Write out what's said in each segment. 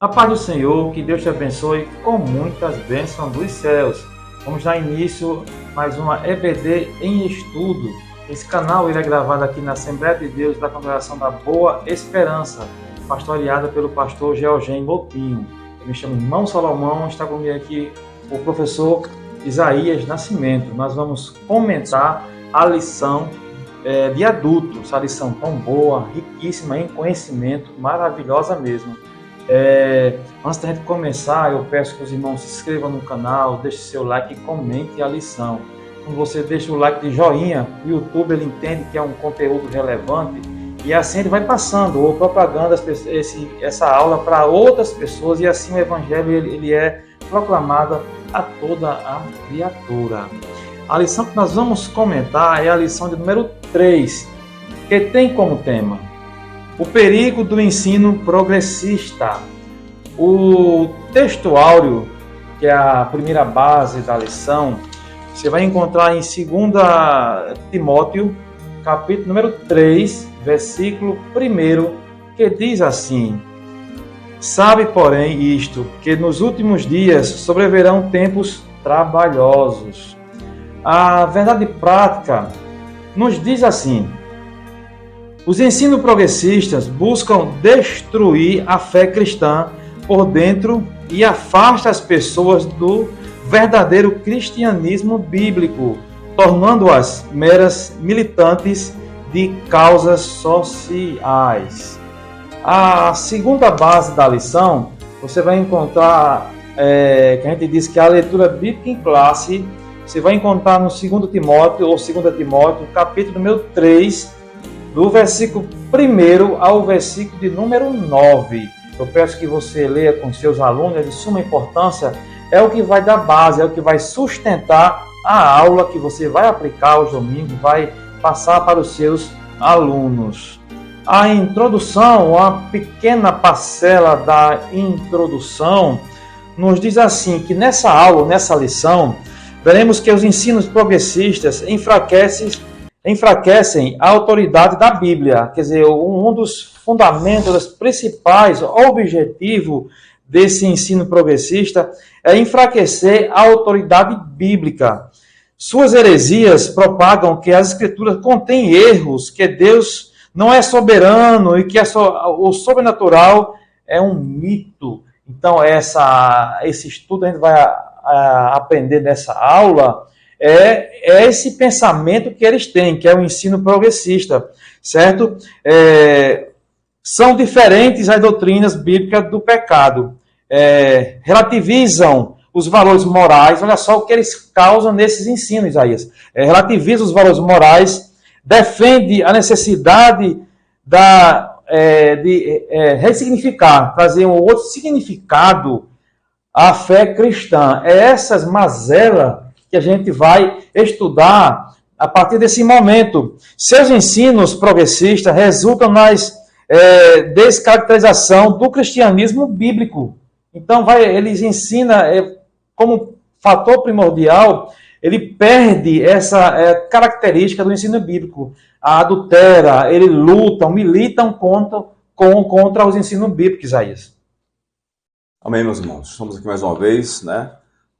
A paz do Senhor, que Deus te abençoe com muitas bênçãos dos céus. Vamos dar início a mais uma EBD em estudo. Esse canal ele é gravado aqui na Assembleia de Deus da Congregação da Boa Esperança, pastoreada pelo pastor Georgênio Lopinho. Eu me chamo Irmão Salomão, está comigo aqui o professor Isaías Nascimento. Nós vamos comentar a lição de adulto, essa lição tão boa, riquíssima em conhecimento, maravilhosa mesmo. Antes da gente começar, eu peço que os irmãos se inscrevam no canal, deixem seu like e comentem a lição. Quando você deixa o like de joinha, o YouTube ele entende que é um conteúdo relevante e assim ele vai passando ou propagando essa aula para outras pessoas e assim o evangelho ele é proclamado a toda a criatura. A lição que nós vamos comentar é a lição de número 3, que tem como tema o perigo do ensino progressista. O texto áureo, que é a primeira base da lição, você vai encontrar em 2 Timóteo, capítulo número 3, versículo 1, que diz assim: Sabe, porém, isto, que nos últimos dias sobrevirão tempos trabalhosos. A verdade prática nos diz assim: os ensinos progressistas buscam destruir a fé cristã por dentro e afasta as pessoas do verdadeiro cristianismo bíblico, tornando-as meras militantes de causas sociais. A segunda base da lição, você vai encontrar, que a gente diz que é a leitura bíblica em classe, você vai encontrar no 2 Timóteo, ou 2 Timóteo, capítulo número 3, do versículo 1 ao versículo de número 9. Eu peço que você leia com seus alunos, é de suma importância, é o que vai dar base, é o que vai sustentar a aula que você vai aplicar aos domingos, vai passar para os seus alunos. A introdução, uma pequena parcela da introdução, nos diz assim, que nessa aula, nessa lição, veremos que os ensinos progressistas enfraquecem a autoridade da Bíblia. Quer dizer, um dos fundamentos, dos principais objetivos desse ensino progressista é enfraquecer a autoridade bíblica. Suas heresias propagam que as Escrituras contêm erros, que Deus não é soberano e que o sobrenatural é um mito. Então, esse estudo a gente vai aprender nessa aula é esse pensamento que eles têm, que é o ensino progressista, certo? São diferentes as doutrinas bíblicas do pecado. Relativizam os valores morais, olha só o que eles causam nesses ensinos, Isaías. Relativizam os valores morais, defende a necessidade de ressignificar, trazer um outro significado à fé cristã. É essas mazelas que a gente vai estudar a partir desse momento. Seus ensinos progressistas resultam nas descaracterização do cristianismo bíblico. Então, eles ensinam como fator primordial, ele perde essa característica do ensino bíblico. Adultera, eles militam contra os ensinos bíblicos, Isaías. Amém, meus irmãos. Estamos aqui mais uma vez,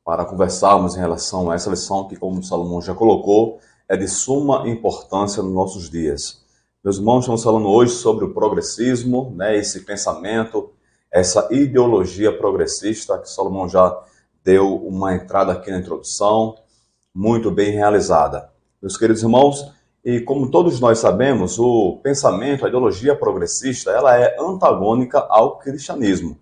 para conversarmos em relação a essa lição que, como o Salomão já colocou, é de suma importância nos nossos dias. Meus irmãos, estamos falando hoje sobre o progressismo, esse pensamento, essa ideologia progressista, que Salomão já deu uma entrada aqui na introdução, muito bem realizada. Meus queridos irmãos, e como todos nós sabemos, o pensamento, a ideologia progressista, ela é antagônica ao cristianismo.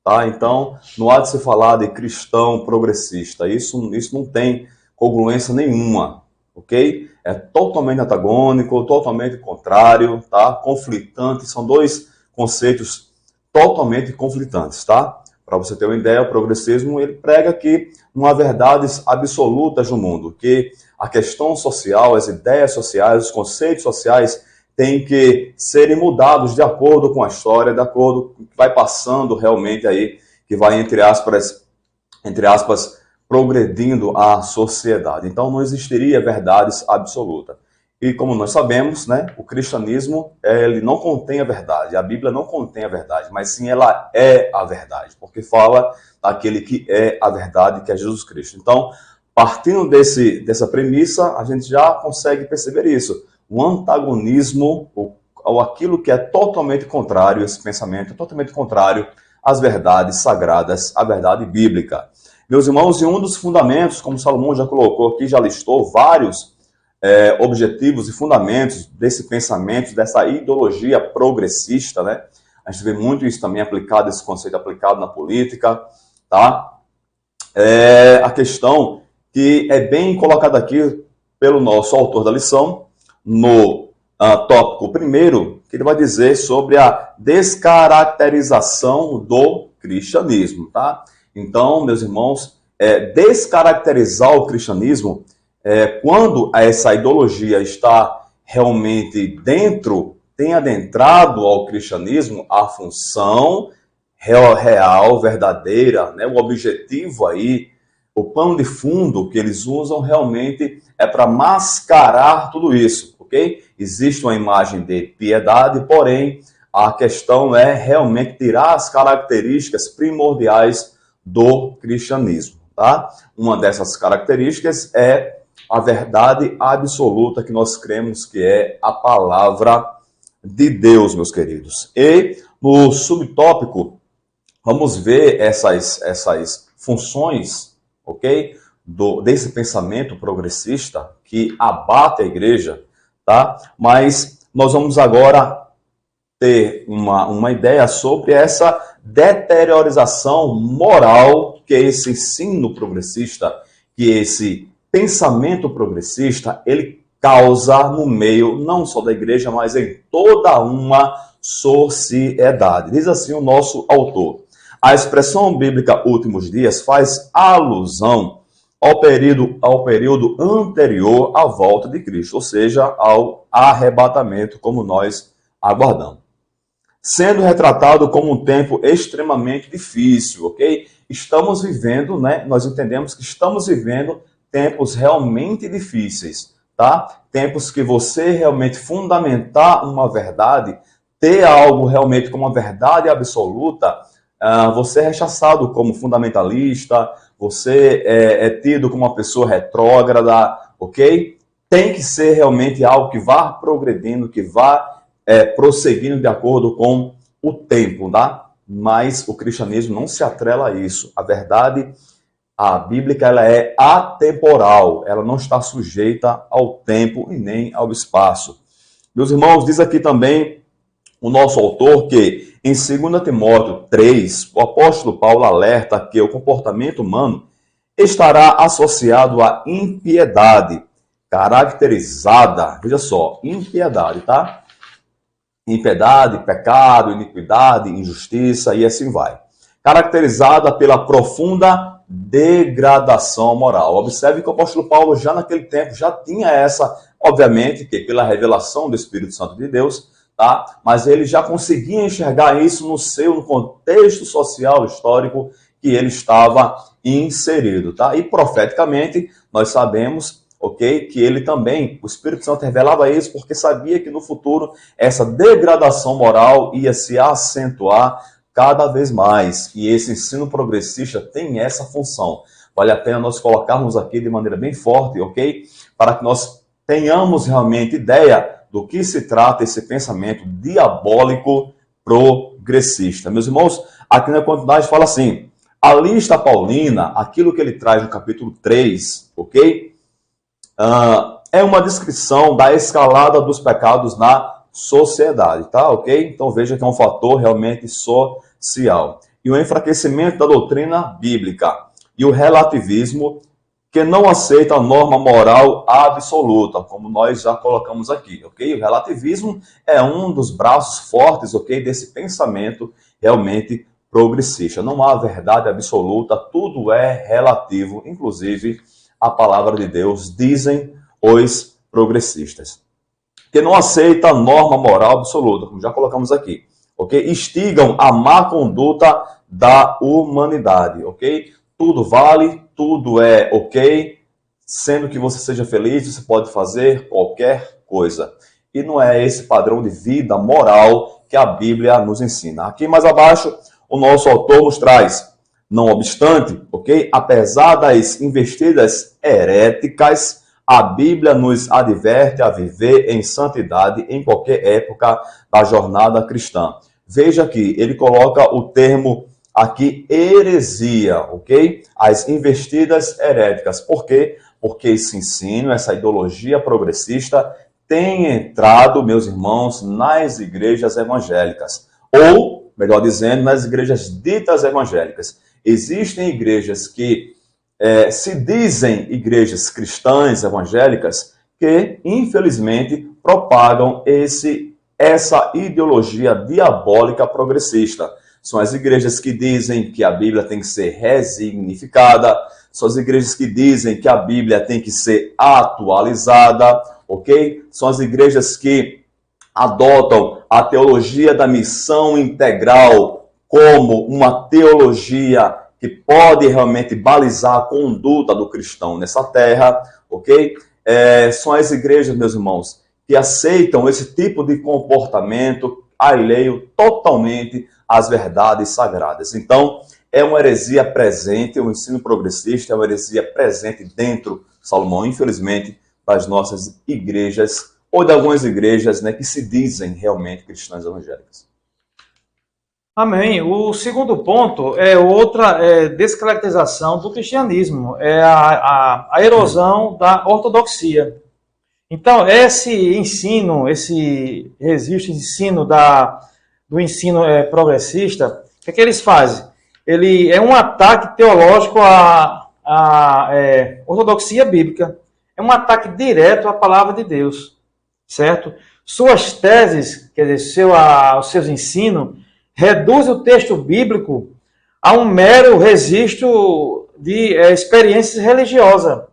Tá? Então, não há de se falar de cristão progressista, isso não tem congruência nenhuma, ok? É totalmente antagônico, totalmente contrário, tá? Conflitante, são dois conceitos totalmente conflitantes, tá? Para você ter uma ideia, o progressismo ele prega que não há verdades absolutas no mundo, que a questão social, as ideias sociais, os conceitos sociais têm que serem mudados de acordo com a história, de acordo com o que vai passando realmente aí, que vai, entre aspas, progredindo a sociedade. Então não existiria verdades absolutas. E como nós sabemos, né, o cristianismo, ele não contém a verdade. A Bíblia não contém a verdade, mas sim ela é a verdade, porque fala daquele que é a verdade, que é Jesus Cristo. Então, partindo dessa premissa, a gente já consegue perceber isso. O antagonismo, ou aquilo que é totalmente contrário, esse pensamento é totalmente contrário às verdades sagradas, à verdade bíblica. Meus irmãos, e um dos fundamentos, como Salomão já colocou aqui, já listou vários objetivos e fundamentos desse pensamento, dessa ideologia progressista, né? A gente vê muito isso também aplicado, esse conceito aplicado na política, tá? A questão que é bem colocada aqui pelo nosso autor da lição, no tópico primeiro, que ele vai dizer sobre a descaracterização do cristianismo, tá? Então, meus irmãos, descaracterizar o cristianismo quando essa ideologia está realmente tem adentrado ao cristianismo a função real, verdadeira, né? O objetivo aí, o pano de fundo que eles usam realmente é para mascarar tudo isso, ok? Existe uma imagem de piedade, porém a questão é realmente tirar as características primordiais do cristianismo, tá? Uma dessas características é a verdade absoluta que nós cremos que é a palavra de Deus, meus queridos. E no subtópico, vamos ver essas funções, ok? Desse pensamento progressista que abate a igreja, tá? Mas nós vamos agora ter uma ideia sobre essa deteriorização moral que esse ensino progressista, que esse pensamento progressista, ele causa no meio, não só da igreja, mas em toda uma sociedade. Diz assim o nosso autor: a expressão bíblica últimos dias faz alusão ao período anterior à volta de Cristo, ou seja, ao arrebatamento, como nós aguardamos. Sendo retratado como um tempo extremamente difícil, ok? Estamos vivendo, né? Nós entendemos que estamos vivendo tempos realmente difíceis, tá? Tempos que você realmente fundamentar uma verdade, ter algo realmente como uma verdade absoluta, você é rechaçado como fundamentalista, você é tido como uma pessoa retrógrada, ok? Tem que ser realmente algo que vá progredindo, que vá prosseguindo de acordo com o tempo, tá? Mas o cristianismo não se atrela a isso. A verdade a bíblica, ela é atemporal, ela não está sujeita ao tempo e nem ao espaço. Meus irmãos, diz aqui também o nosso autor que em 2 Timóteo 3, o apóstolo Paulo alerta que o comportamento humano estará associado à impiedade, caracterizada, veja só, impiedade, tá? Impiedade, pecado, iniquidade, injustiça e assim vai. Caracterizada pela profunda degradação moral. Observe que o apóstolo Paulo já naquele tempo já tinha essa, obviamente, que pela revelação do Espírito Santo de Deus, tá? Mas ele já conseguia enxergar isso no contexto social, histórico que ele estava inserido, tá? E profeticamente nós sabemos, ok, que ele também, o Espírito Santo revelava isso porque sabia que no futuro essa degradação moral ia se acentuar cada vez mais, e esse ensino progressista tem essa função. Vale a pena nós colocarmos aqui de maneira bem forte, ok? Para que nós tenhamos realmente ideia do que se trata esse pensamento diabólico progressista. Meus irmãos, aqui na continuidade fala assim: a lista paulina, aquilo que ele traz no capítulo 3, ok? É uma descrição da escalada dos pecados na sociedade, tá? Ok? Então veja que é um fator realmente social. E o enfraquecimento da doutrina bíblica e o relativismo que não aceita a norma moral absoluta, como nós já colocamos aqui, ok? O relativismo é um dos braços fortes, ok, desse pensamento realmente progressista. Não há verdade absoluta, tudo é relativo, inclusive a palavra de Deus, dizem os progressistas. Que não aceita a norma moral absoluta, como já colocamos aqui, ok? Instigam a má conduta da humanidade, ok? Tudo vale, tudo é ok, sendo que você seja feliz, você pode fazer qualquer coisa. E não é esse padrão de vida moral que a Bíblia nos ensina. Aqui mais abaixo, o nosso autor nos traz: não obstante, ok? Apesar das investidas heréticas, a Bíblia nos adverte a viver em santidade em qualquer época da jornada cristã. Veja que ele coloca o termo aqui heresia, ok? As investidas heréticas. Por quê? Porque esse ensino, essa ideologia progressista tem entrado, meus irmãos, nas igrejas evangélicas. Ou, melhor dizendo, nas igrejas ditas evangélicas. Existem igrejas que se dizem igrejas cristãs evangélicas que, infelizmente, propagam essa ideologia diabólica progressista. São as igrejas que dizem que a Bíblia tem que ser resignificada, são as igrejas que dizem que a Bíblia tem que ser atualizada, ok? São as igrejas que adotam a teologia da missão integral como uma teologia que pode realmente balizar a conduta do cristão nessa terra, ok? São as igrejas, meus irmãos, que aceitam esse tipo de comportamento alheio totalmente às verdades sagradas. Então, é uma heresia presente, o ensino progressista é uma heresia presente dentro, Salomão, infelizmente, das nossas igrejas, ou de algumas igrejas, né, que se dizem realmente cristãs evangélicas. Amém. O segundo ponto é outra descaracterização do cristianismo, é a erosão da ortodoxia. Então, esse ensino, esse registro de ensino do ensino progressista, o que eles fazem? Ele é um ataque teológico à ortodoxia bíblica, é um ataque direto à palavra de Deus, certo? Suas teses, quer dizer, os seus ensinos, reduz o texto bíblico a um mero registro de experiências religiosas.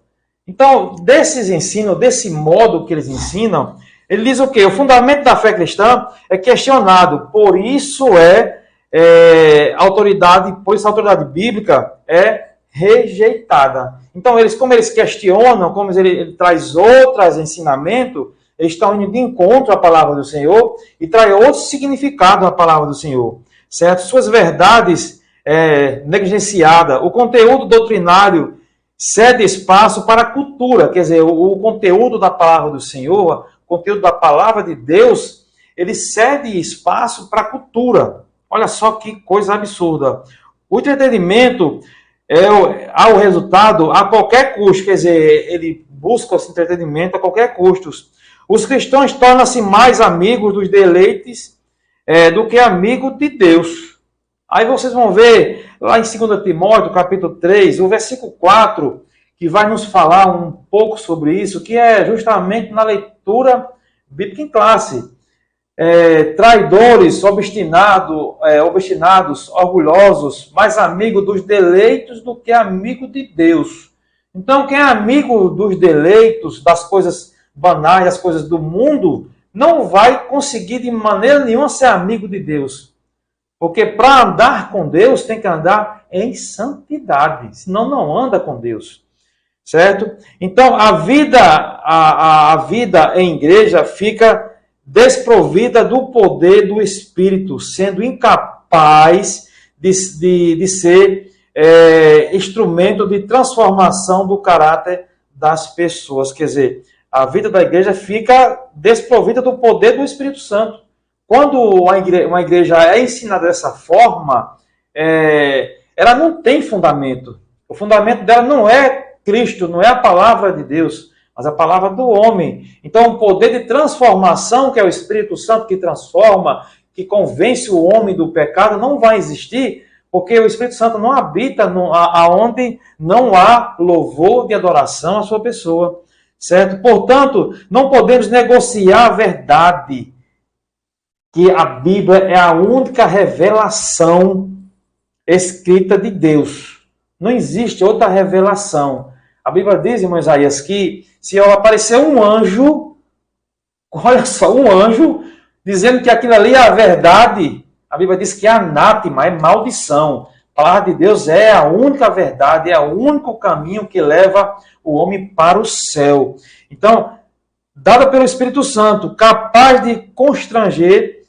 Então, desses ensinos, desse modo que eles ensinam, ele diz o quê? O fundamento da fé cristã é questionado, por isso a autoridade bíblica é rejeitada. Então, como eles questionam, como ele traz outros ensinamentos, eles estão indo de encontro à palavra do Senhor e traz outro significado à palavra do Senhor, certo? Suas verdades negligenciadas, o conteúdo doutrinário cede espaço para a cultura, quer dizer, o conteúdo da palavra do Senhor, o conteúdo da palavra de Deus, ele cede espaço para a cultura. Olha só que coisa absurda. O entretenimento há o resultado a qualquer custo, quer dizer, ele busca esse entretenimento a qualquer custo. Os cristãos tornam-se mais amigos dos deleites do que amigos de Deus. Aí vocês vão ver lá em 2 Timóteo, capítulo 3, o versículo 4, que vai nos falar um pouco sobre isso, que é justamente na leitura bíblica em classe. Traidores, obstinados, orgulhosos, mais amigos dos deleitos do que amigo de Deus. Então, quem é amigo dos deleitos, das coisas banais, das coisas do mundo, não vai conseguir de maneira nenhuma ser amigo de Deus. Porque para andar com Deus, tem que andar em santidade, senão não anda com Deus. Certo? Então, a vida em igreja fica desprovida do poder do Espírito, sendo incapaz de ser instrumento de transformação do caráter das pessoas. Quer dizer, a vida da igreja fica desprovida do poder do Espírito Santo. Quando uma igreja é ensinada dessa forma, ela não tem fundamento. O fundamento dela não é Cristo, não é a palavra de Deus, mas a palavra do homem. Então, o poder de transformação, que é o Espírito Santo que transforma, que convence o homem do pecado, não vai existir, porque o Espírito Santo não habita aonde não há louvor de adoração à sua pessoa. Certo? Portanto, não podemos negociar a verdade, que a Bíblia é a única revelação escrita de Deus. Não existe outra revelação. A Bíblia diz, irmão Isaías, que se aparecer um anjo, olha só, um anjo, dizendo que aquilo ali é a verdade, a Bíblia diz que é anátema, é maldição. A palavra de Deus é a única verdade, é o único caminho que leva o homem para o céu. Então, dada pelo Espírito Santo, capaz de constranger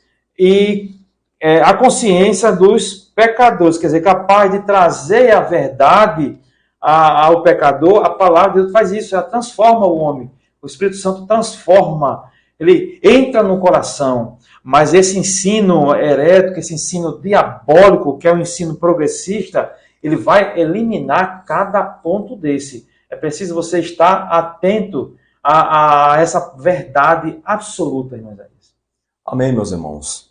a consciência dos pecadores, quer dizer, capaz de trazer a verdade ao pecador. A palavra de Deus faz isso, ela transforma o homem. O Espírito Santo transforma, ele entra no coração. Mas esse ensino herético, esse ensino diabólico, que é um ensino progressista, ele vai eliminar cada ponto desse. É preciso você estar atento a essa verdade absoluta, irmãos. Amém, meus irmãos.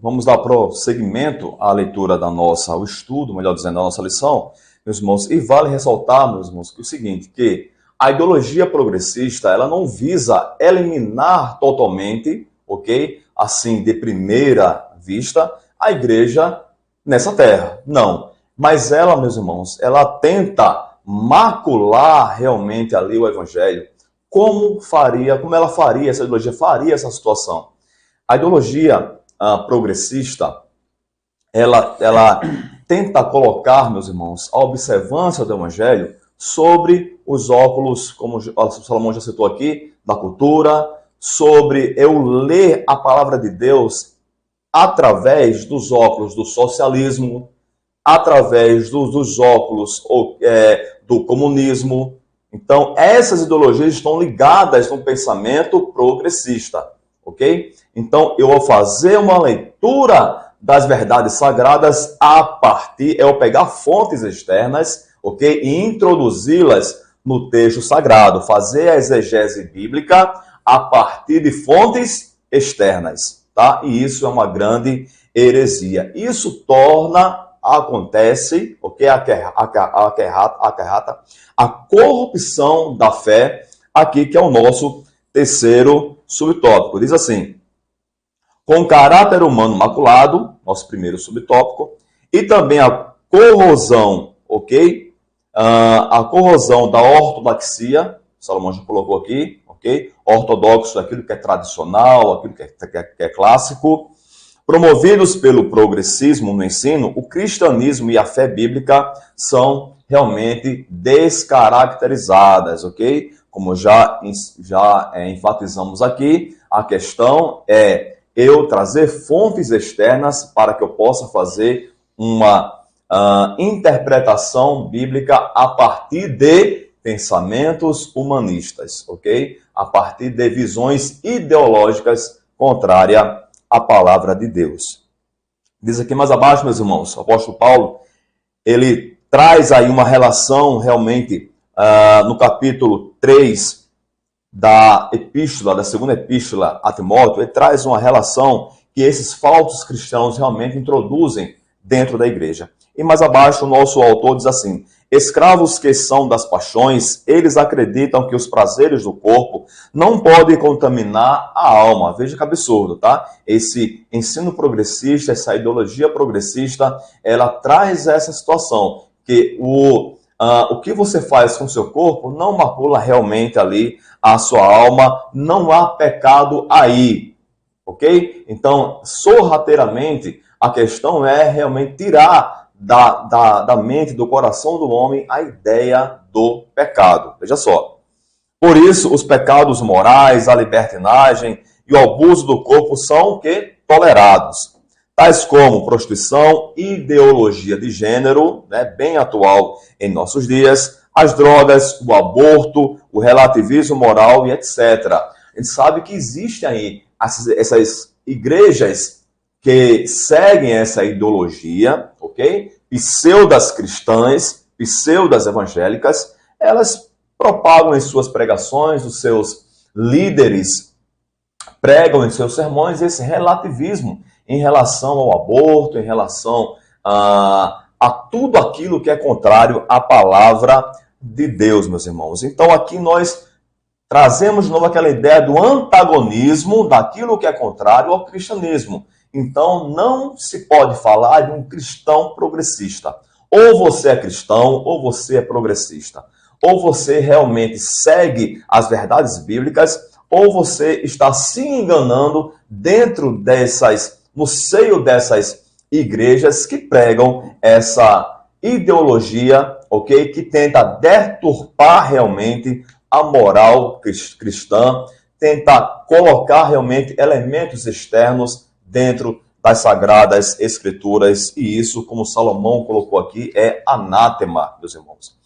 Vamos dar prosseguimento à leitura ao estudo, melhor dizendo, da nossa lição, meus irmãos. E vale ressaltar, meus irmãos, que o seguinte, que a ideologia progressista, ela não visa eliminar totalmente, ok? Assim, de primeira vista, a igreja nessa terra. Não. Mas ela, meus irmãos, ela tenta macular realmente ali o evangelho. Como ela faria, essa ideologia faria essa situação? A ideologia progressista, ela tenta colocar, meus irmãos, a observância do evangelho sobre os óculos, como o Salomão já citou aqui, da cultura, sobre eu ler a palavra de Deus através dos óculos do socialismo, através dos óculos do comunismo. Então, essas ideologias estão ligadas no pensamento progressista, ok? Então, eu vou fazer uma leitura das verdades sagradas eu pegar fontes externas, ok? E introduzi-las no texto sagrado, fazer a exegese bíblica a partir de fontes externas, tá? E isso é uma grande heresia. Isso acontece, ok? Acarrata a corrupção da fé, aqui que é o nosso terceiro subtópico. Diz assim: com caráter humano maculado, nosso primeiro subtópico, e também a corrosão, ok? A corrosão da ortodoxia, Salomão já colocou aqui, ok? Ortodoxo, aquilo que é tradicional, aquilo que é clássico. Promovidos pelo progressismo no ensino, o cristianismo e a fé bíblica são realmente descaracterizadas, ok? Como já enfatizamos aqui, a questão é eu trazer fontes externas para que eu possa fazer uma interpretação bíblica a partir de pensamentos humanistas, ok? A partir de visões ideológicas contrárias à palavra de Deus. Diz aqui mais abaixo, meus irmãos, o apóstolo Paulo, ele traz aí uma relação realmente no capítulo 3 da segunda epístola a Timóteo, ele traz uma relação que esses falsos cristãos realmente introduzem dentro da igreja. E mais abaixo, o nosso autor diz assim: escravos que são das paixões, eles acreditam que os prazeres do corpo não podem contaminar a alma. Veja que absurdo, tá? Esse ensino progressista, essa ideologia progressista, ela traz essa situação, que o que você faz com o seu corpo não macula realmente ali a sua alma, não há pecado aí, ok? Então, sorrateiramente, a questão é realmente tirar da mente, do coração do homem, a ideia do pecado. Veja só. Por isso, os pecados morais, a libertinagem e o abuso do corpo são o quê? Tolerados. Tais como prostituição, ideologia de gênero, né, bem atual em nossos dias, as drogas, o aborto, o relativismo moral e etc. A gente sabe que existem aí essas igrejas que seguem essa ideologia, ok? Pseudas cristãs, pseudas evangélicas, elas propagam em suas pregações, os seus líderes pregam em seus sermões esse relativismo em relação ao aborto, em relação a tudo aquilo que é contrário à palavra de Deus, meus irmãos. Então aqui nós trazemos de novo aquela ideia do antagonismo daquilo que é contrário ao cristianismo. Então, não se pode falar de um cristão progressista. Ou você é cristão, ou você é progressista. Ou você realmente segue as verdades bíblicas, ou você está se enganando no seio dessas igrejas que pregam essa ideologia, ok? Que tenta deturpar realmente a moral cristã, tenta colocar realmente elementos externos dentro das Sagradas Escrituras, e isso, como Salomão colocou aqui, é anátema, meus irmãos.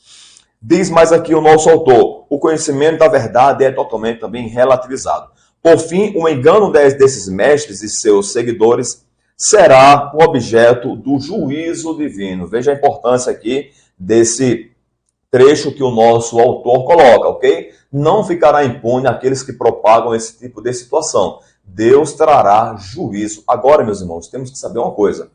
Diz mais aqui o nosso autor: o conhecimento da verdade é totalmente também relativizado. Por fim, o engano desses mestres e seus seguidores será o objeto do juízo divino. Veja a importância aqui desse trecho que o nosso autor coloca, ok? Não ficará impune aqueles que propagam esse tipo de situação. Deus trará juízo. Agora, meus irmãos, temos que saber uma coisa.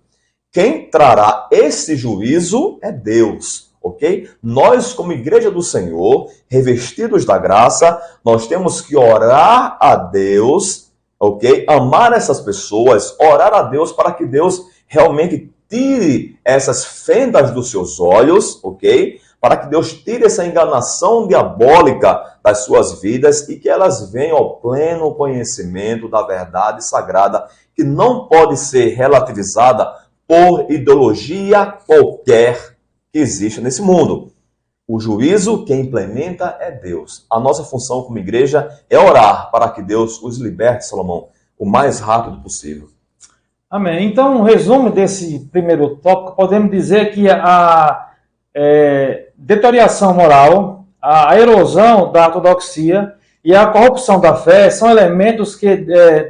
Quem trará esse juízo é Deus, ok? Nós, como igreja do Senhor, revestidos da graça, nós temos que orar a Deus, ok? Amar essas pessoas, orar a Deus para que Deus realmente tire essas fendas dos seus olhos, ok? Para que Deus tire essa enganação diabólica das suas vidas e que elas venham ao pleno conhecimento da verdade sagrada, que não pode ser relativizada por ideologia qualquer que existe nesse mundo. O juízo, quem implementa é Deus. A nossa função como igreja é orar para que Deus os liberte, Salomão, o mais rápido possível. Amém. Então, um resumo desse primeiro tópico, podemos dizer que a deterioração moral, a erosão da ortodoxia e a corrupção da fé são elementos que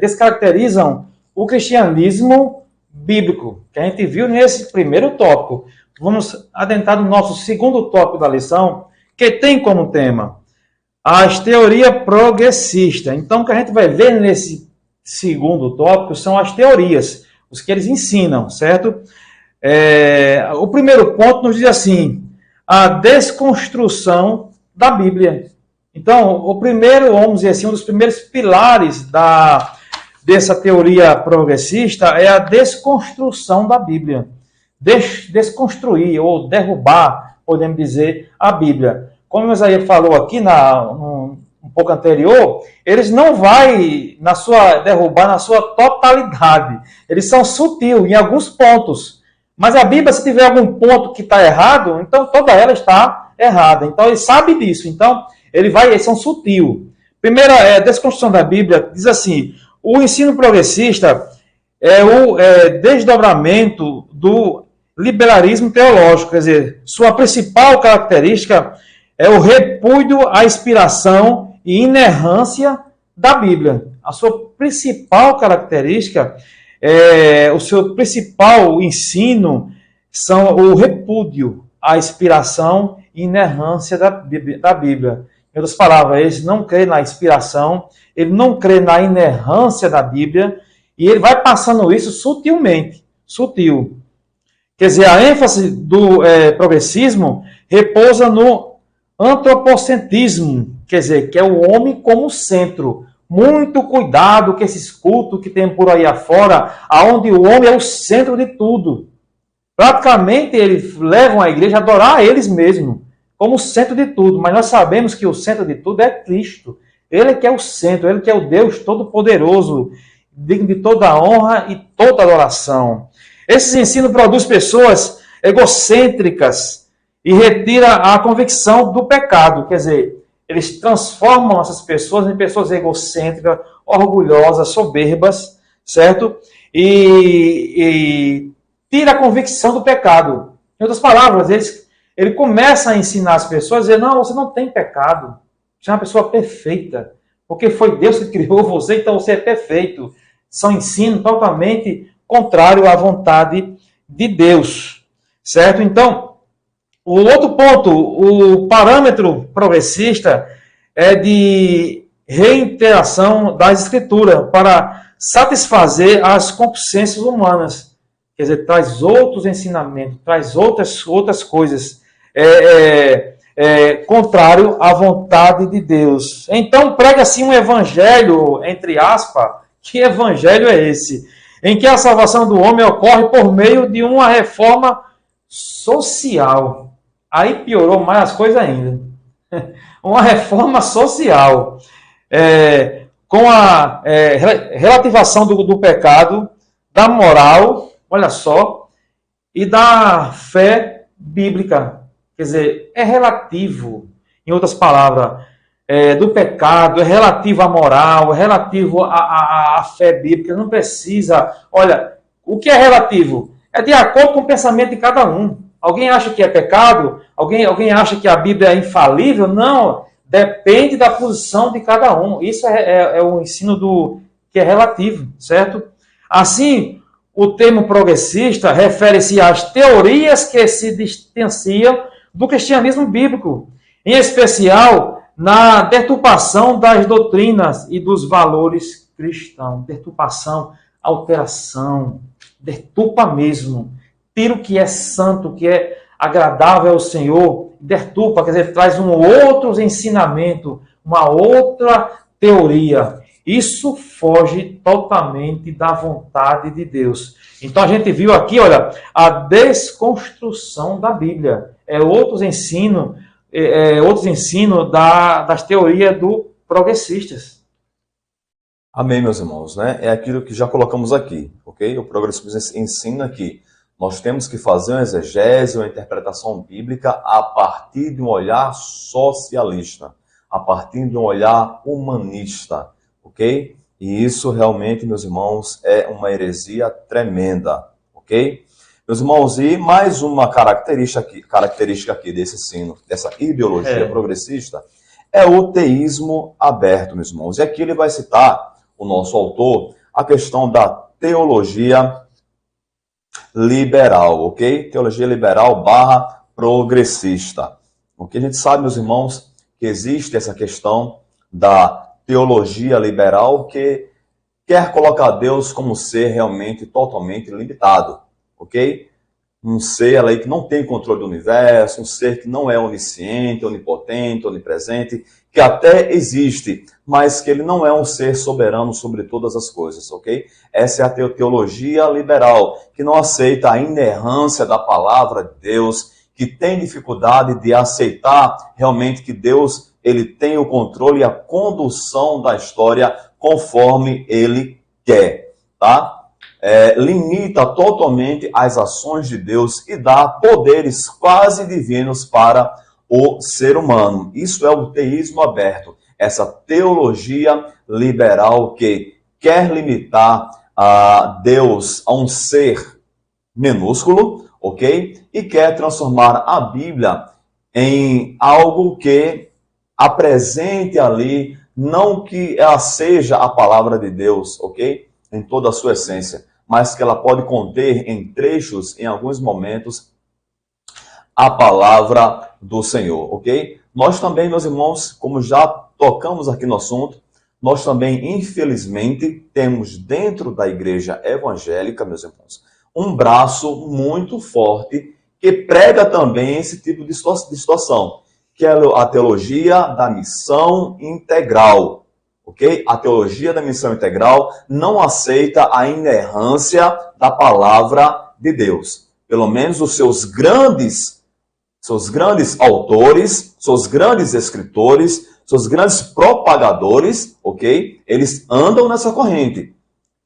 descaracterizam o cristianismo bíblico, que a gente viu nesse primeiro tópico. Vamos adentrar no nosso segundo tópico da lição, que tem como tema as teorias progressistas. Então, o que a gente vai ver nesse segundo tópico são as teorias, os que eles ensinam, certo? O primeiro ponto nos diz assim: a desconstrução da Bíblia. Então, o primeiro, vamos dizer assim, um dos primeiros pilares dessa teoria progressista é a desconstrução da Bíblia. Desconstruir ou derrubar, podemos dizer, a Bíblia. Como o Isaías falou aqui um pouco anterior, eles não vão derrubar na sua totalidade. Eles são sutis em alguns pontos. Mas a Bíblia, se tiver algum ponto que está errado, então toda ela está errada. Então ele sabe disso. Então eles são sutil. Primeira desconstrução da Bíblia diz assim: o ensino progressista é o desdobramento do liberalismo teológico. Quer dizer, sua principal característica é o repúdio à inspiração e inerrância da Bíblia. A sua principal característica, o seu principal ensino são o repúdio à inspiração e inerrância da Bíblia. Em outras palavras, eles não creem na inspiração, ele não crê na inerrância da Bíblia, e ele vai passando isso sutilmente, sutil. Quer dizer, a ênfase do progressismo repousa no antropocentrismo, quer dizer, que é o homem como centro. Muito cuidado com esses cultos que tem por aí afora, aonde o homem é o centro de tudo. Praticamente eles levam a igreja a adorar eles mesmos, como o centro de tudo. Mas nós sabemos que o centro de tudo é Cristo. Ele que é o centro, ele que é o Deus Todo-Poderoso, digno de toda honra e toda adoração. Esse ensino produz pessoas egocêntricas e retira a convicção do pecado. Quer dizer, eles transformam essas pessoas em pessoas egocêntricas, orgulhosas, soberbas, certo? E tira a convicção do pecado. Em outras palavras, ele começa a ensinar as pessoas a dizer: não, você não tem pecado. Você é uma pessoa perfeita. Porque foi Deus que criou você, então você é perfeito. São ensinos totalmente contrário à vontade de Deus. Certo? Então, o outro ponto, o parâmetro progressista é de reiteração das escrituras para satisfazer as concupiscências humanas. Quer dizer, traz outros ensinamentos, traz outras coisas contrário à vontade de Deus. Então, prega-se um evangelho, entre aspas. Que evangelho é esse? Em que a salvação do homem ocorre por meio de uma reforma social. Aí piorou mais as coisas ainda. Uma reforma social. Com a relativação do pecado, da moral, olha só, e da fé bíblica. Quer dizer, é relativo. Em outras palavras, do pecado, é relativo à moral, é relativo à fé bíblica. Não precisa. Olha, o que é relativo? É de acordo com o pensamento de cada um. Alguém acha que é pecado? Alguém acha que a Bíblia é infalível? Não. Depende da posição de cada um. Isso é o ensino que é relativo, certo? Assim, o termo progressista refere-se às teorias que se distanciam do cristianismo bíblico, em especial na deturpação das doutrinas e dos valores cristãos. Deturpação, alteração, deturpa mesmo. Tira o que é santo, o que é agradável ao Senhor, deturpa, quer dizer, traz um outro ensinamento, uma outra teoria. Isso foge totalmente da vontade de Deus. Então a gente viu aqui, olha, a desconstrução da Bíblia. Outros ensinos das teorias do progressistas. Amém, meus irmãos, né? É aquilo que já colocamos aqui, ok? O progressismo ensina que nós temos que fazer uma exegese, uma interpretação bíblica a partir de um olhar socialista, a partir de um olhar humanista, ok? E isso realmente, meus irmãos, é uma heresia tremenda, ok? Meus irmãos, e mais uma característica aqui desse ensino, dessa ideologia progressista, é o teísmo aberto, meus irmãos. E aqui ele vai citar, o nosso autor, a questão da teologia liberal, ok? Teologia liberal / progressista. Porque a gente sabe, meus irmãos, que existe essa questão da teologia liberal que quer colocar Deus como ser realmente totalmente limitado, ok? Um ser aí que não tem controle do universo, um ser que não é onisciente, onipotente, onipresente, que até existe, mas que ele não é um ser soberano sobre todas as coisas, ok? Essa é a teologia liberal, que não aceita a inerrância da palavra de Deus, que tem dificuldade de aceitar realmente que Deus ele tem o controle e a condução da história conforme ele quer, tá? Limita totalmente as ações de Deus e dá poderes quase divinos para o ser humano. Isso é o teísmo aberto, essa teologia liberal que quer limitar a Deus a um ser minúsculo, ok? E quer transformar a Bíblia em algo que apresente ali, não que ela seja a palavra de Deus, ok? Em toda a sua essência, mas que ela pode conter em trechos, em alguns momentos, a palavra do Senhor, ok? Nós também, meus irmãos, como já tocamos aqui no assunto, nós também, infelizmente, temos dentro da igreja evangélica, meus irmãos, um braço muito forte que prega também esse tipo de situação, que é a teologia da missão integral. Okay? A teologia da missão integral não aceita a inerrância da palavra de Deus. Pelo menos os seus grandes autores, seus grandes escritores, seus grandes propagadores, ok? Eles andam nessa corrente.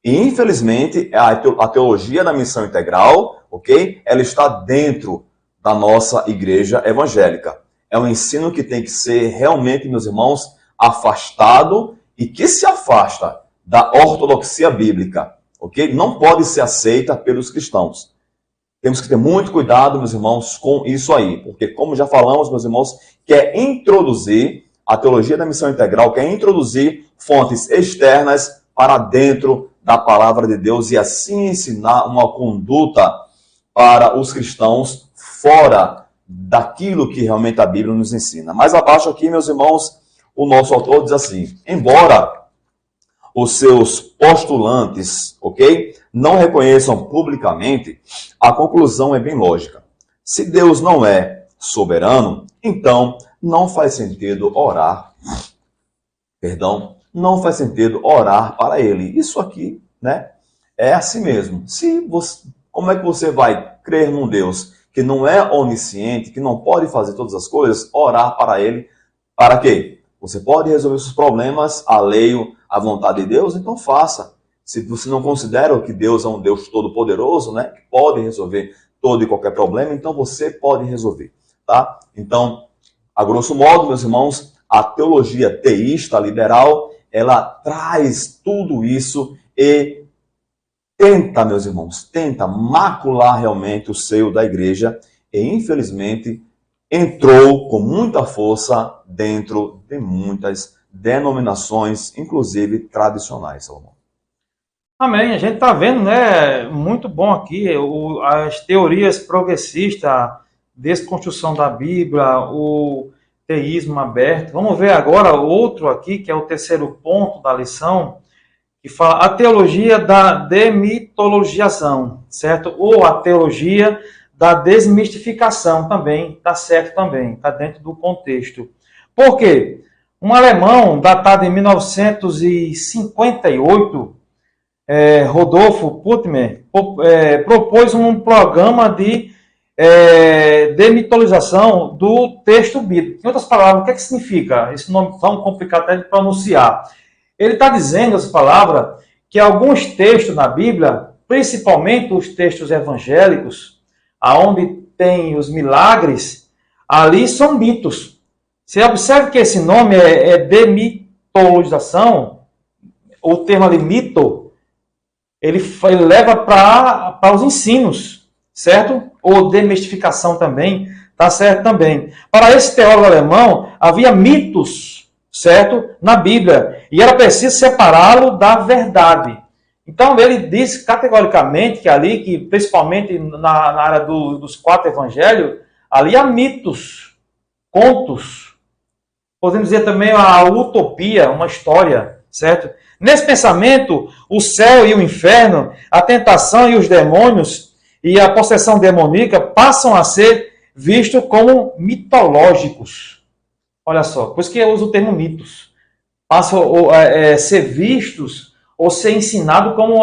E, infelizmente, a teologia da missão integral, ok? Ela está dentro da nossa igreja evangélica. É um ensino que tem que ser realmente, meus irmãos, afastado e que se afasta da ortodoxia bíblica, ok? Não pode ser aceita pelos cristãos. Temos que ter muito cuidado, meus irmãos, com isso aí, porque como já falamos, meus irmãos, quer introduzir a teologia da missão integral, quer introduzir fontes externas para dentro da palavra de Deus e assim ensinar uma conduta para os cristãos fora daquilo que realmente a Bíblia nos ensina. Mais abaixo aqui, meus irmãos, o nosso autor diz assim: embora os seus postulantes, ok, não reconheçam publicamente, a conclusão é bem lógica. Se Deus não é soberano, então não faz sentido orar. Não faz sentido orar para ele. Isso aqui, né, é assim mesmo. Como é que você vai crer num Deus que não é onisciente, que não pode fazer todas as coisas, orar para ele, para quê? Você pode resolver seus problemas alheio à vontade de Deus, então faça. Se você não considera que Deus é um Deus todo-poderoso, né, que pode resolver todo e qualquer problema, então você pode resolver, tá? Então, a grosso modo, meus irmãos, a teologia teísta liberal, ela traz tudo isso e tenta, meus irmãos, tenta macular realmente o seio da igreja e, infelizmente, entrou com muita força dentro de muitas denominações, inclusive tradicionais, Salomão. Amém. A gente está vendo, né? Muito bom aqui as teorias progressistas, a desconstrução da Bíblia, o teísmo aberto. Vamos ver agora outro aqui, que é o terceiro ponto da lição, que fala a teologia da demitologização, certo? Ou a teologia da desmistificação também, está certo também, está dentro do contexto. Por quê? Um alemão datado em 1958, Rodolfo Putmer, propôs um programa de demitologização do texto bíblico. Em outras palavras, o que significa? Esse nome tão complicado até de pronunciar. Ele está dizendo, essa palavra, que alguns textos na Bíblia, principalmente os textos evangélicos, aonde tem os milagres, ali são mitos. Você observa que esse nome é demitologização, o termo ali, mito, ele leva para os ensinos, certo? Ou demistificação também, está certo também. Para esse teólogo alemão, havia mitos, certo? Na Bíblia, e era preciso separá-lo da verdade. Então, ele diz categoricamente que ali, que principalmente na área dos 4 evangelhos, ali há mitos, contos, podemos dizer também a utopia, uma história, certo? Nesse pensamento, o céu e o inferno, a tentação e os demônios e a possessão demoníaca passam a ser vistos como mitológicos. Olha só, por isso que eu uso o termo mitos. Passam a ser vistos ou ser ensinados como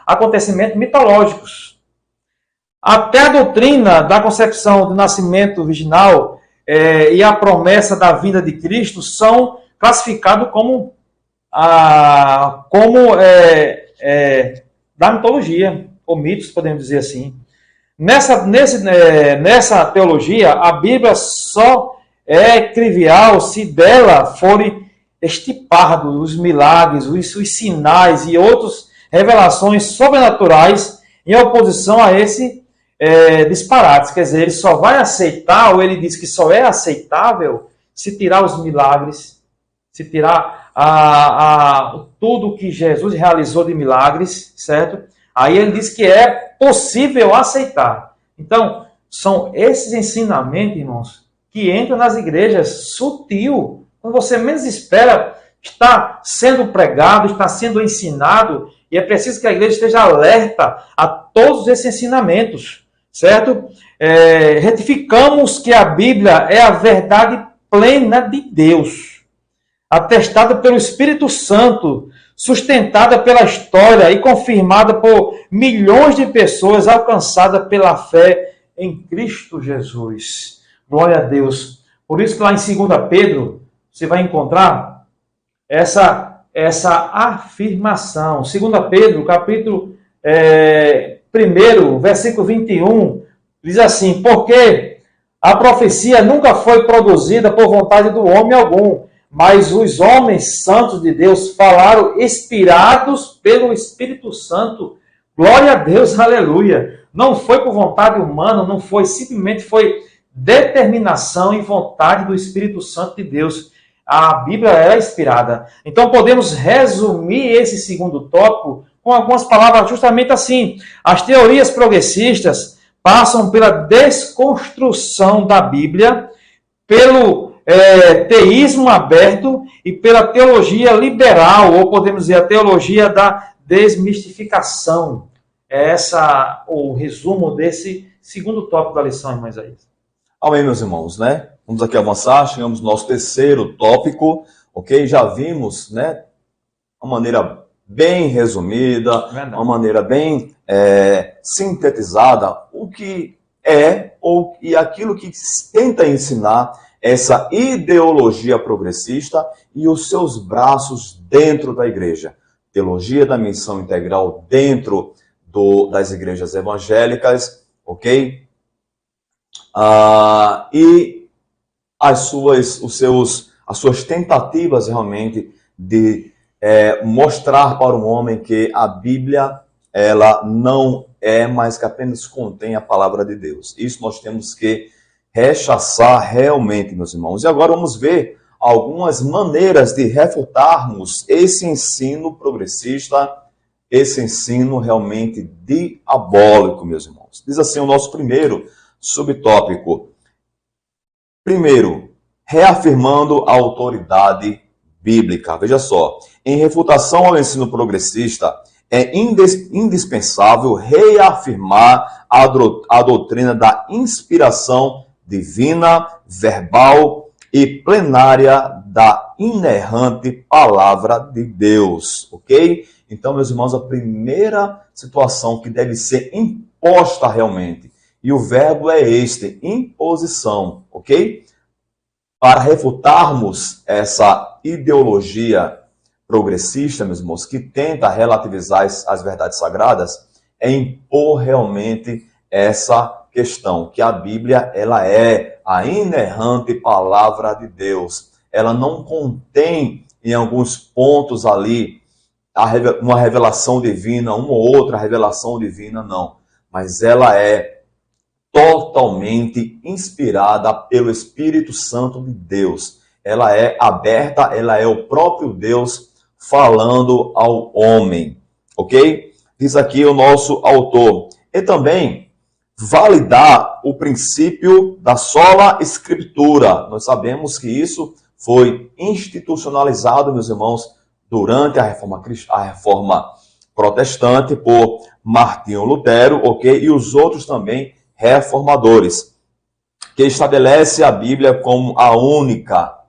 acontecimentos mitológicos. Até a doutrina da concepção do nascimento virginal e a promessa da vinda de Cristo são classificados como da mitologia, ou mitos, podemos dizer assim. Nessa teologia, a Bíblia só é trivial se dela forem extirpados os milagres, os sinais e outras revelações sobrenaturais em oposição a esse disparates. Quer dizer, ele só vai aceitar, ou ele diz que só é aceitável se tirar os milagres, se tirar tudo que Jesus realizou de milagres, certo? Aí ele diz que é possível aceitar. Então, são esses ensinamentos, irmãos, que entram nas igrejas sutil. Quando você menos espera, está sendo pregado, está sendo ensinado, e é preciso que a igreja esteja alerta a todos esses ensinamentos, certo? Retificamos que a Bíblia é a verdade plena de Deus, atestada pelo Espírito Santo, sustentada pela história e confirmada por milhões de pessoas alcançadas pela fé em Cristo Jesus. Glória a Deus. Por isso que lá em 2 Pedro, você vai encontrar essa afirmação. 2 Pedro, capítulo 1, versículo 21, diz assim: porque a profecia nunca foi produzida por vontade do homem algum, mas os homens santos de Deus falaram inspirados pelo Espírito Santo. Glória a Deus, aleluia. Não foi por vontade humana, não foi, simplesmente foi determinação e vontade do Espírito Santo de Deus. A Bíblia é inspirada. Então podemos resumir esse segundo tópico com algumas palavras justamente assim. As teorias progressistas passam pela desconstrução da Bíblia, pelo teísmo aberto e pela teologia liberal, ou podemos dizer a teologia da desmistificação. É o resumo desse segundo tópico da lição, irmão Isaías. Amém, meus irmãos, né? Vamos aqui avançar, chegamos no nosso terceiro tópico, ok? Já vimos, né, uma maneira bem resumida, uma maneira bem sintetizada, o que e aquilo que tenta ensinar essa ideologia progressista e os seus braços dentro da igreja. Teologia da missão integral dentro das igrejas evangélicas, ok? E as as suas tentativas realmente de mostrar para o homem que a Bíblia, ela não é mais que apenas contém a palavra de Deus. Isso nós temos que rechaçar realmente, meus irmãos. E agora vamos ver algumas maneiras de refutarmos esse ensino progressista, esse ensino realmente diabólico, meus irmãos. Diz assim o nosso primeiro subtópico. Primeiro, reafirmando a autoridade bíblica. Veja só, em refutação ao ensino progressista, é indispensável reafirmar a doutrina da inspiração divina, verbal e plenária da inerrante palavra de Deus, ok? Então, meus irmãos, a primeira situação que deve ser imposta realmente, e o verbo é este, imposição, ok? Para refutarmos essa ideologia progressista, meus irmãos, que tenta relativizar as verdades sagradas, é impor realmente essa questão, que a Bíblia, ela é a inerrante palavra de Deus. Ela não contém, em alguns pontos ali, uma revelação divina, uma ou outra revelação divina, não. Mas ela é totalmente inspirada pelo Espírito Santo de Deus. Ela é aberta, ela é o próprio Deus falando ao homem, ok? Diz aqui o nosso autor. E também validar o princípio da sola escritura. Nós sabemos que isso foi institucionalizado, meus irmãos, durante a reforma protestante por Martinho Lutero, ok? E os outros também reformadores, que estabelece a Bíblia como a única.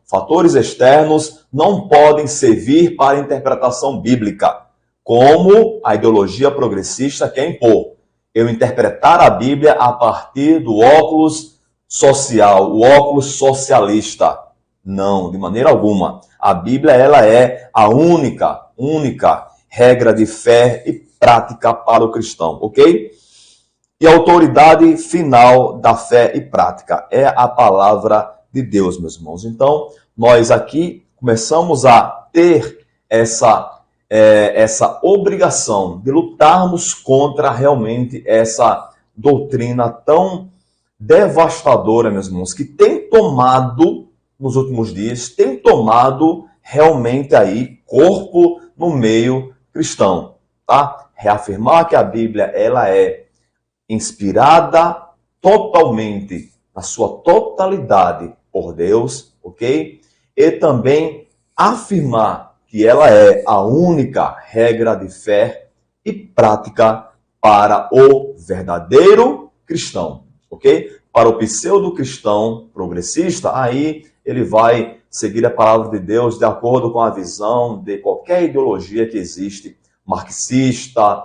Fatores externos não podem servir para a interpretação bíblica, como a ideologia progressista quer impor. Eu interpretar a Bíblia a partir do óculos social, o óculos socialista. Não, de maneira alguma. A Bíblia, ela é a única regra de fé e prática para o cristão, ok? E a autoridade final da fé e prática é a palavra de Deus, meus irmãos. Então, nós aqui começamos a ter essa obrigação de lutarmos contra realmente essa doutrina tão devastadora, meus irmãos, que tem tomado, nos últimos dias, tem tomado realmente aí corpo no meio cristão, tá? Reafirmar que a Bíblia, ela é inspirada totalmente, na sua totalidade, por Deus, ok? E também afirmar que ela é a única regra de fé e prática para o verdadeiro cristão, ok? Para o pseudo-cristão progressista, aí ele vai seguir a palavra de Deus de acordo com a visão de qualquer ideologia que existe, marxista,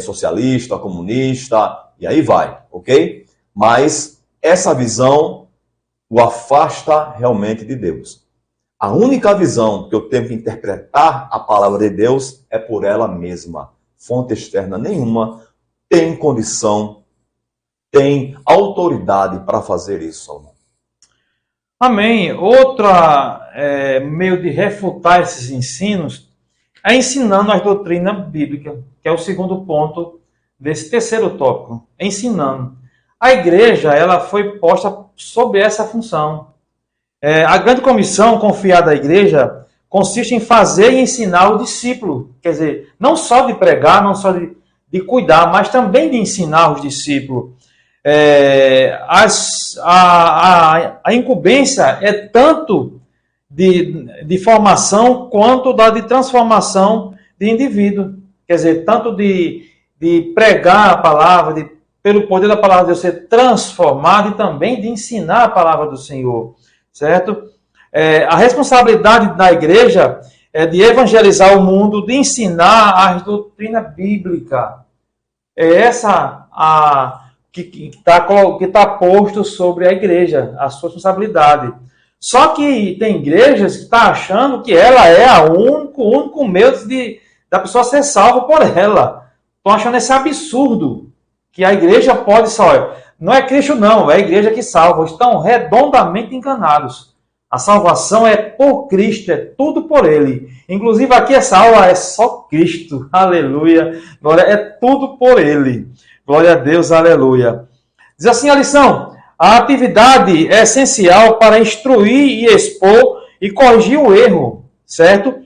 socialista, comunista, e aí vai, ok? Mas essa visão o afasta realmente de Deus. A única visão que eu tenho que interpretar a palavra de Deus é por ela mesma. Fonte externa nenhuma tem condição, tem autoridade para fazer isso, Salomão. Amém. Outra meio de refutar esses ensinos é ensinando as doutrinas bíblicas, que é o segundo ponto desse terceiro tópico. Ensinando. A igreja, ela foi posta sob essa função. A grande comissão confiada à igreja consiste em fazer e ensinar o discípulo. Quer dizer, não só de pregar, não só de cuidar, mas também de ensinar os discípulos. A incumbência é tanto de formação quanto da de transformação de indivíduo. Quer dizer, tanto de pregar a palavra, pelo poder da palavra de Deus ser transformado, e também de ensinar a palavra do Senhor. Certo? A responsabilidade da igreja é de evangelizar o mundo, de ensinar as doutrinas bíblicas. É essa que está posto sobre a igreja, a sua responsabilidade. Só que tem igrejas que estão achando que ela é o único meio da pessoa ser salva por ela. Estão achando esse absurdo, que a igreja pode só... Não é Cristo não, é a igreja que salva. Estão redondamente enganados. A salvação é por Cristo, é tudo por Ele. Inclusive aqui essa aula é só Cristo. Aleluia. Glória, é tudo por Ele. Glória a Deus, aleluia. Diz assim a lição: a atividade é essencial para instruir e expor e corrigir o erro, certo?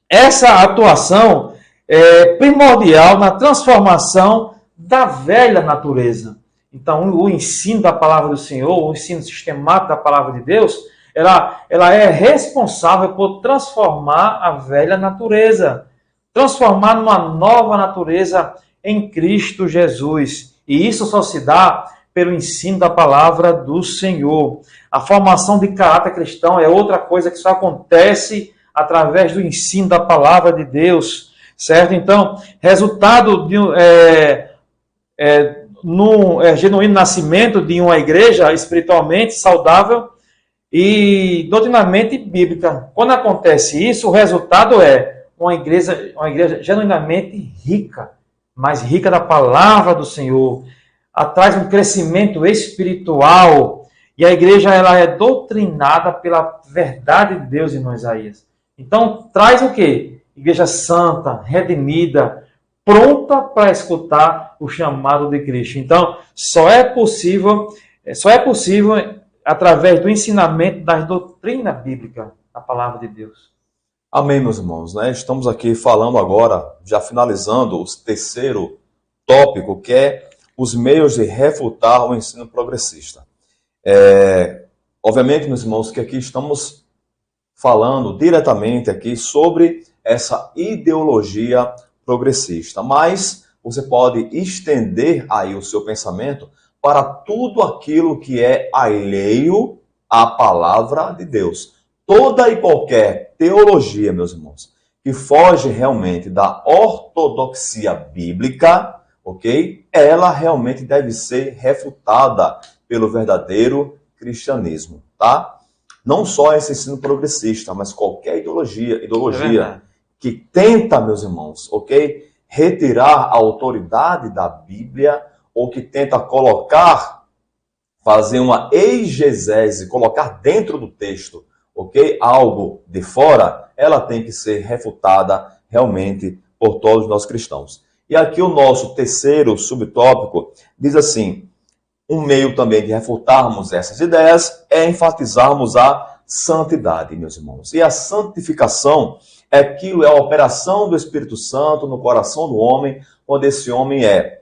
Essa atuação é primordial na transformação da velha natureza. Então, o ensino da palavra do Senhor, o ensino sistemático da palavra de Deus, ela é responsável por transformar a velha natureza, transformar numa nova natureza em Cristo Jesus. E isso só se dá pelo ensino da palavra do Senhor. A formação de caráter cristão é outra coisa que só acontece através do ensino da palavra de Deus, certo? Então, resultado de genuíno nascimento de uma igreja espiritualmente saudável e doutrinamente bíblica. Quando acontece isso, o resultado é uma igreja genuinamente rica, mais rica da palavra do Senhor, traz um crescimento espiritual, e a igreja ela é doutrinada pela verdade de Deus, irmão Isaías. Então, traz o quê? Igreja santa, redimida, pronta para escutar o chamado de Cristo. Então, só é possível através do ensinamento das doutrinas bíblicas, da palavra de Deus. Amém, meus irmãos, né? Estamos aqui falando agora, já finalizando o terceiro tópico, que é os meios de refutar o ensino progressista. Obviamente, meus irmãos, que aqui estamos falando diretamente aqui sobre essa ideologia progressista, mas você pode estender aí o seu pensamento para tudo aquilo que é alheio à palavra de Deus. Toda e qualquer teologia, meus irmãos, que foge realmente da ortodoxia bíblica, ok? Ela realmente deve ser refutada pelo verdadeiro cristianismo, tá? Não só esse ensino progressista, mas qualquer ideologia que tenta, meus irmãos, ok? Retirar a autoridade da Bíblia, ou que tenta fazer uma exegese, colocar dentro do texto, ok? Algo de fora, ela tem que ser refutada realmente por todos nós cristãos. E aqui o nosso terceiro subtópico diz assim: um meio também de refutarmos essas ideias é enfatizarmos a santidade, meus irmãos. E a santificação é a operação do Espírito Santo no coração do homem, quando esse homem é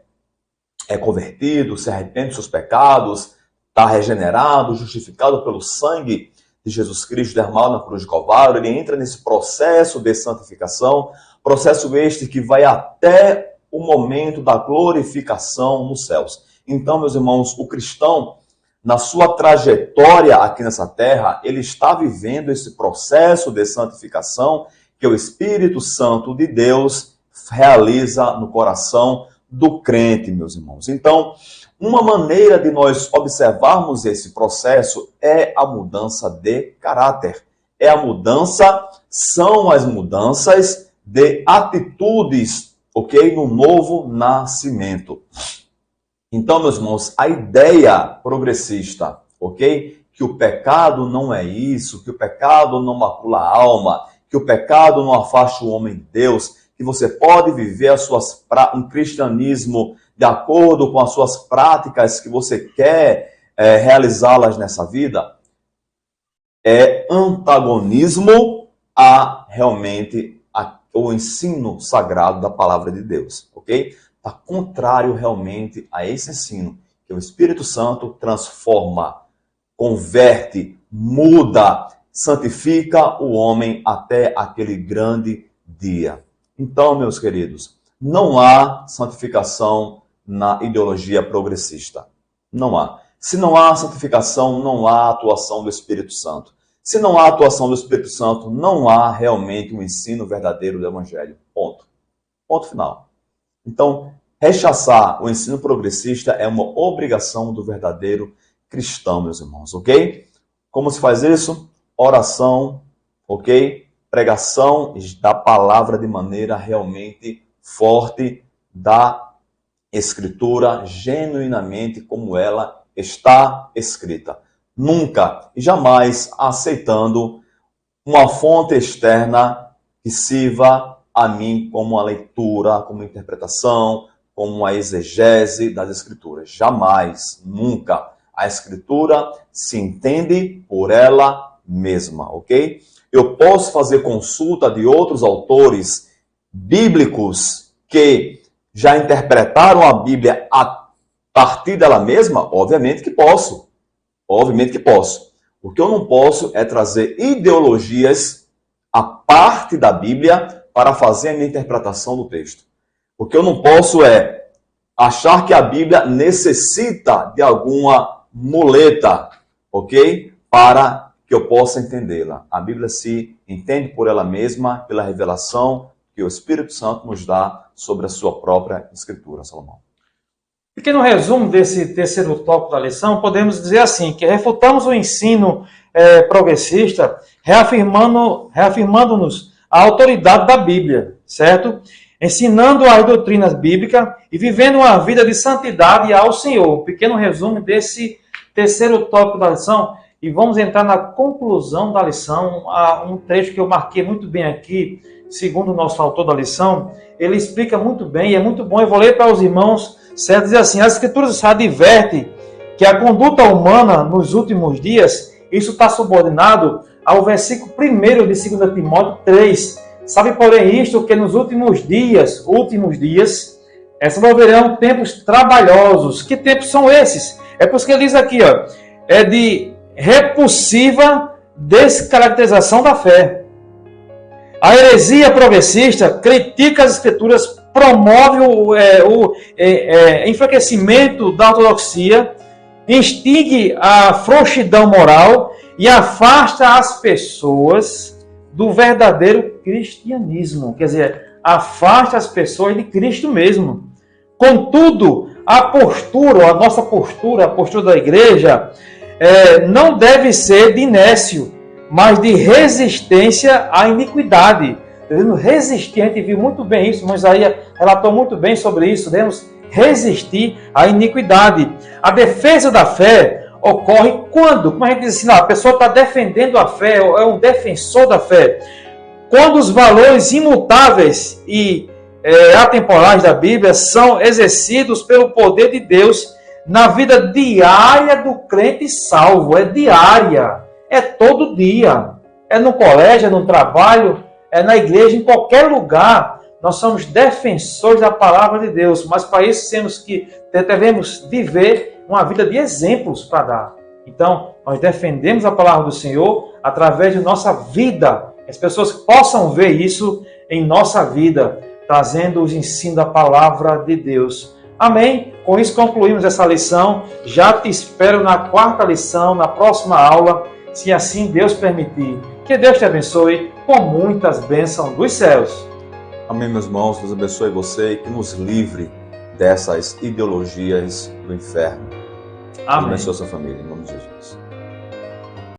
convertido, se arrepende dos seus pecados, está regenerado, justificado pelo sangue de Jesus Cristo derramado na cruz de Calvário. Ele entra nesse processo de santificação, processo este que vai até o momento da glorificação nos céus. Então, meus irmãos, o cristão, na sua trajetória aqui nessa terra, ele está vivendo esse processo de santificação que o Espírito Santo de Deus realiza no coração do crente, meus irmãos. Então, uma maneira de nós observarmos esse processo é a mudança de caráter. São as mudanças de atitudes, ok? No novo nascimento. Então, meus irmãos, a ideia progressista, ok? Que o pecado não é isso, que o pecado não macula a alma, que o pecado não afasta o homem de Deus, que você pode viver um cristianismo de acordo com as suas práticas que você quer realizá-las nessa vida, é antagonismo a realmente o ensino sagrado da palavra de Deus, ok? Está contrário realmente a esse ensino, que o Espírito Santo transforma, converte, muda, santifica o homem até aquele grande dia. Então, meus queridos, não há santificação na ideologia progressista. Não há. Se não há santificação, não há atuação do Espírito Santo. Se não há atuação do Espírito Santo, não há realmente um ensino verdadeiro do Evangelho. Ponto. Ponto final. Então, rechaçar o ensino progressista é uma obrigação do verdadeiro cristão, meus irmãos, ok? Como se faz isso? Oração, ok? Pregação da palavra de maneira realmente forte, da Escritura genuinamente como ela está escrita. Nunca e jamais aceitando uma fonte externa que sirva a mim como uma leitura, como uma interpretação, como uma exegese das Escrituras. Jamais, nunca. A Escritura se entende por ela mesma, ok? Eu posso fazer consulta de outros autores bíblicos que já interpretaram a Bíblia a partir dela mesma? Obviamente que posso. Obviamente que posso. O que eu não posso é trazer ideologias à parte da Bíblia para fazer a minha interpretação do texto. O que eu não posso é achar que a Bíblia necessita de alguma muleta, ok? Para que eu possa entendê-la. A Bíblia se entende por ela mesma, pela revelação que o Espírito Santo nos dá sobre a sua própria Escritura, Salomão. Pequeno resumo desse terceiro tópico da lição, podemos dizer assim, que refutamos o ensino progressista, reafirmando-nos a autoridade da Bíblia, certo? Ensinando as doutrinas bíblicas e vivendo uma vida de santidade ao Senhor. Um pequeno resumo desse terceiro tópico da lição, e vamos entrar na conclusão da lição, um trecho que eu marquei muito bem aqui, segundo o nosso autor da lição. Ele explica muito bem, e é muito bom, eu vou ler para os irmãos, certo? Diz assim: as Escrituras advertem que a conduta humana nos últimos dias, isso está subordinado ao versículo 1 de 2 Timóteo 3. Sabe, porém, isto, que nos últimos dias, se envolverão tempos trabalhosos. Que tempos são esses? É por isso que ele diz aqui, ó, é de repulsiva descaracterização da fé. A heresia progressista critica as Escrituras, promove o enfraquecimento da ortodoxia, instigue a frouxidão moral e afasta as pessoas do verdadeiro cristianismo. Quer dizer, afasta as pessoas de Cristo mesmo. Contudo, a nossa postura, a postura da igreja, não deve ser de inércio, mas de resistência à iniquidade. Devemos resistir, a gente viu muito bem isso, Moisés relatou muito bem sobre isso, devemos resistir à iniquidade. A defesa da fé ocorre quando? Como a gente diz assim, a pessoa está defendendo a fé, é um defensor da fé. Quando os valores imutáveis e atemporais da Bíblia são exercidos pelo poder de Deus na vida diária do crente salvo. É diária, é todo dia. É no colégio, é no trabalho, é na igreja, em qualquer lugar. Nós somos defensores da palavra de Deus, mas para isso devemos viver uma vida de exemplos para dar. Então, nós defendemos a palavra do Senhor através de nossa vida. As pessoas possam ver isso em nossa vida, trazendo os ensinos da palavra de Deus. Amém? Com isso concluímos essa lição. Já te espero na quarta lição, na próxima aula, se assim Deus permitir. Que Deus te abençoe com muitas bênçãos dos céus. Amém, meus irmãos. Deus abençoe você e que nos livre dessas ideologias do inferno. Amém. Deus abençoe a sua família, em nome de Jesus.